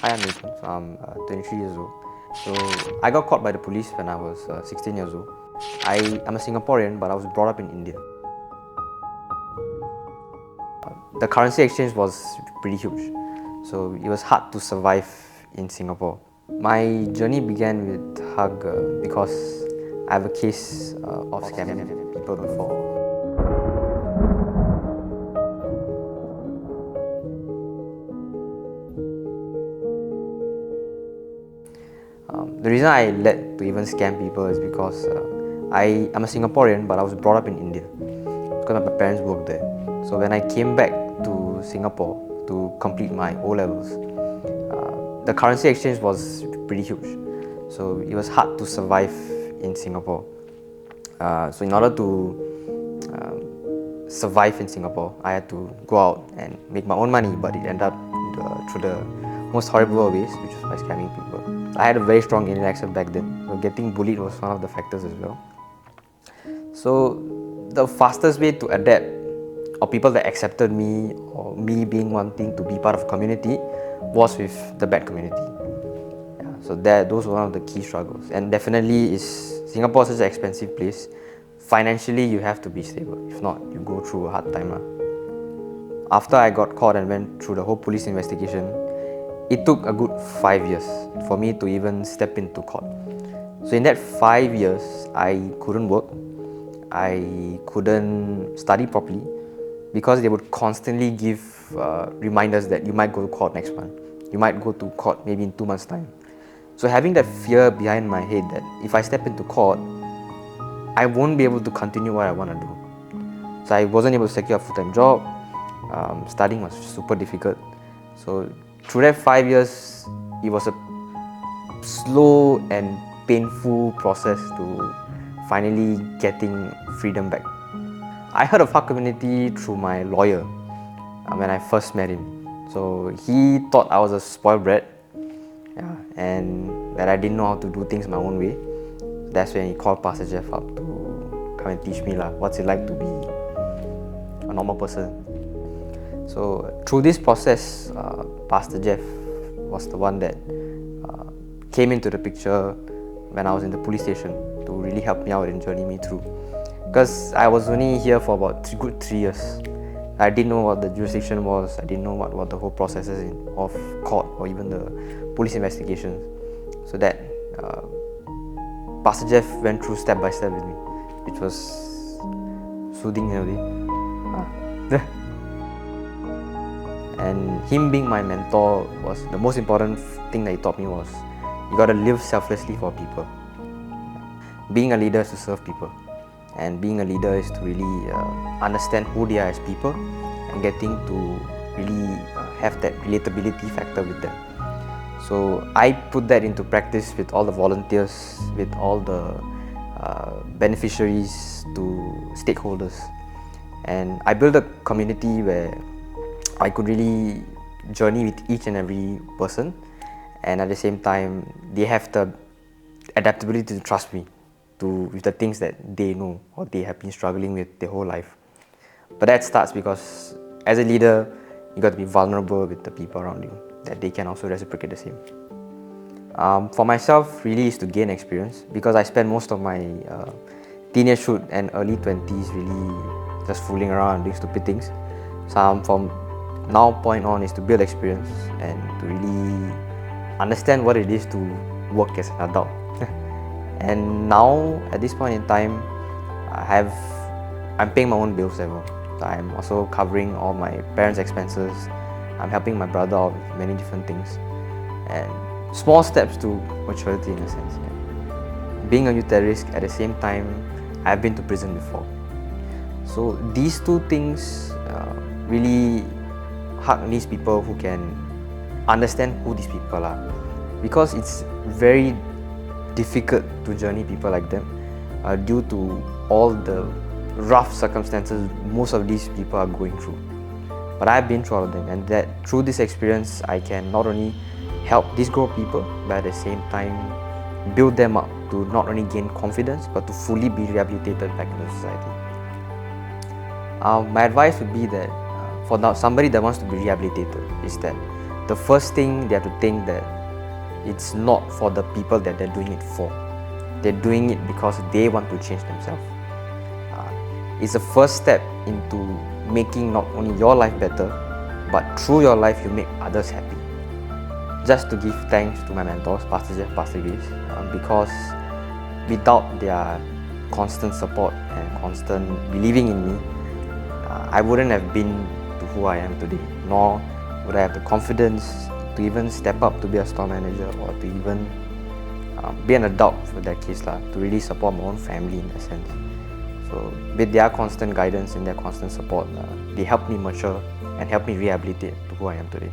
Hi, I'm Nathan. So I'm 23 years old. So I got caught by the police when I was 16 years old. I am a Singaporean, but I was brought up in India. The currency exchange was pretty huge, so it was hard to survive in Singapore. My journey began with Hug because I have a case of scamming people before. The reason I led to even scam people is because I am a Singaporean, but I was brought up in India because my parents worked there. So when I came back to Singapore to complete my O levels, the currency exchange was pretty huge. So it was hard to survive in Singapore. So in order to survive in Singapore, I had to go out and make my own money, but it ended up through the most horrible of ways, which was by scamming people. I had a very strong Indian accent back then, so getting bullied was one of the factors as well. So the fastest way to adapt, or people that accepted me, or me being wanting to be part of a community, was with the bad community. Yeah, so those were one of the key struggles. And definitely Singapore is such an expensive place. Financially, you have to be stable. If not, you go through a hard time. After I got caught and went through the whole police investigation, it took a good 5 years for me to even step into court. So in that 5 years, I couldn't work, I couldn't study properly, because they would constantly give reminders that you might go to court next month, you might go to court maybe in 2 months' time. So having that fear behind my head that if I step into court, I won't be able to continue what I want to do. So I wasn't able to secure a full-time job. Studying was super difficult. So through that 5 years, it was a slow and painful process to finally getting freedom back. I heard of hugcommunity through my lawyer when I first met him. So he thought I was a spoiled brat, yeah, and that I didn't know how to do things my own way. That's when he called Pastor Jeff up to come and teach me what's it like to be a normal person. So through this process, Pastor Jeff was the one that came into the picture when I was in the police station to really help me out and journey me through. Because I was only here for about good 3 years. I didn't know what the jurisdiction was, I didn't know what the whole process is of court or even the police investigations. So that Pastor Jeff went through step by step with me, which was soothing in a way. And him being my mentor was the most important thing that he taught me was you gotta live selflessly for people. Being a leader is to serve people, and being a leader is to really understand who they are as people and getting to really have that relatability factor with them. So I put that into practice with all the volunteers, with all the beneficiaries to stakeholders, and I built a community where I could really journey with each and every person, and at the same time they have the adaptability to trust me with the things that they know or they have been struggling with their whole life. But that starts because as a leader, you got to be vulnerable with the people around you, that they can also reciprocate the same. For myself, really is to gain experience, because I spent most of my teenagehood and early 20s really just fooling around doing stupid things. So from now point on is to build experience and to really understand what it is to work as an adult. And now at this point in time, I'm paying my own bills as well. So I'm also covering all my parents' expenses. I'm helping my brother out with many different things, and small steps to maturity in a sense. Yeah. Being a youth at risk, at the same time, I've been to prison before. So these two things really hug these people who can understand who these people are, because it's very difficult to journey people like them due to all the rough circumstances most of these people are going through. But I've been through all of them, and that through this experience I can not only help these group of people, but at the same time build them up to not only gain confidence but to fully be rehabilitated back into society. My advice would be that for now, somebody that wants to be rehabilitated is that the first thing they have to think that it's not for the people that they're doing it for. They're doing it because they want to change themselves. It's the first step into making not only your life better, but through your life you make others happy. Just to give thanks to my mentors, Pastor Jeff, Pastor Grace, because without their constant support and constant believing in me, I wouldn't have been to who I am today, nor would I have the confidence to even step up to be a store manager, or to even be an adult for that case, to really support my own family in that sense. So with their constant guidance and their constant support, they helped me mature and helped me rehabilitate to who I am today.